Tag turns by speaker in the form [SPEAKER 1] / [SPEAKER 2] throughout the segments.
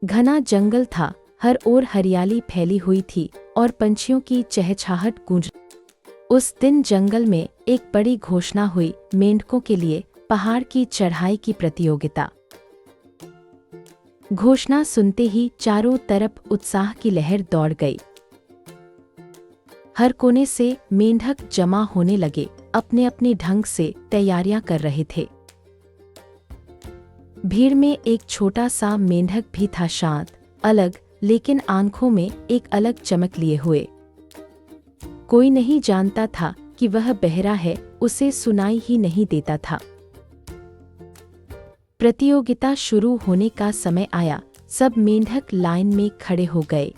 [SPEAKER 1] घना जंगल था, हर ओर हरियाली फैली हुई थी और पंछियों की चहचहाहट गूंज। उस दिन जंगल में एक बड़ी घोषणा हुई, मेंढकों के लिए पहाड़ की चढ़ाई की प्रतियोगिता। घोषणा सुनते ही चारों तरफ उत्साह की लहर दौड़ गई। हर कोने से मेंढक जमा होने लगे, अपने अपने ढंग से तैयारियां कर रहे थे। भीड़ में एक छोटा सा मेंढक भी था, शांत, अलग, लेकिन आंखों में एक अलग चमक लिए हुए। कोई नहीं जानता था कि वह बहरा है, उसे सुनाई ही नहीं देता था। प्रतियोगिता शुरू होने का समय आया, सब मेंढक लाइन में खड़े हो गए।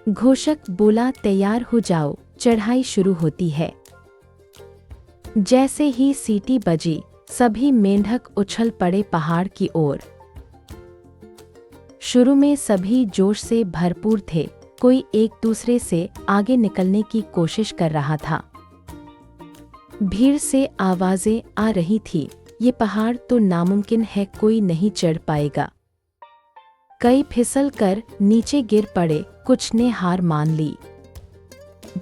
[SPEAKER 1] घोषक बोला, तैयार हो जाओ, चढ़ाई शुरू होती है। जैसे ही सीटी बजी, सभी मेंढक उछल पड़े पहाड़ की ओर। शुरू में सभी जोश से भरपूर थे, कोई एक दूसरे से आगे निकलने की कोशिश कर रहा था। भीड़ से आवाजें आ रही थी, ये पहाड़ तो नामुमकिन है, कोई नहीं चढ़ पाएगा। कई फिसल कर नीचे गिर पड़े, कुछ ने हार मान ली।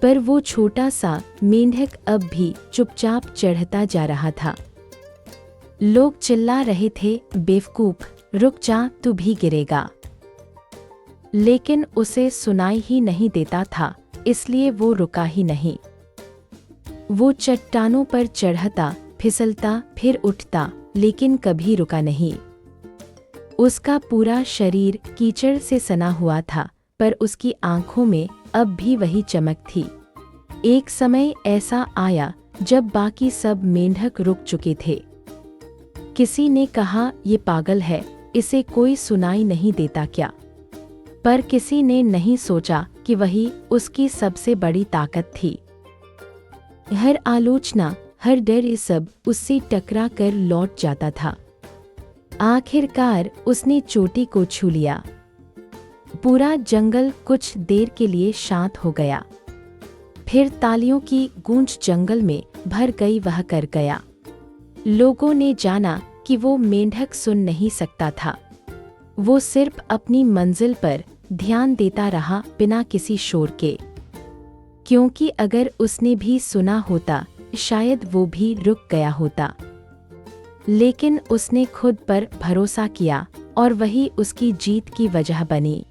[SPEAKER 1] पर वो छोटा सा मेंढक अब भी चुपचाप चढ़ता जा रहा था। लोग चिल्ला रहे थे, बेवकूफ, रुक जा, तू भी गिरेगा। लेकिन उसे सुनाई ही नहीं देता था, इसलिए वो रुका ही नहीं। वो चट्टानों पर चढ़ता, फिसलता, फिर उठता, लेकिन कभी रुका नहीं। उसका पूरा शरीर कीचड़ से सना हुआ था, पर उसकी आंखों में अब भी वही चमक थी। एक समय ऐसा आया जब बाकी सब मेंढक रुक चुके थे। किसी ने कहा, ये पागल है, इसे कोई सुनाई नहीं देता क्या? पर किसी ने नहीं सोचा कि वही उसकी सबसे बड़ी ताकत थी। हर आलोचना, हर डर, ये सब उससे टकरा कर लौट जाता था। आखिरकार उसने चोटी को छू लिया। पूरा जंगल कुछ देर के लिए शांत हो गया। फिर तालियों की गूंज जंगल में भर गई, वह कर गया। लोगों ने जाना कि वो मेंढक सुन नहीं सकता था। वो सिर्फ अपनी मंजिल पर ध्यान देता रहा, बिना किसी शोर के। क्योंकि अगर उसने भी सुना होता, शायद वो भी रुक गया होता। लेकिन उसने खुद पर भरोसा किया और वही उसकी जीत की वजह बनी।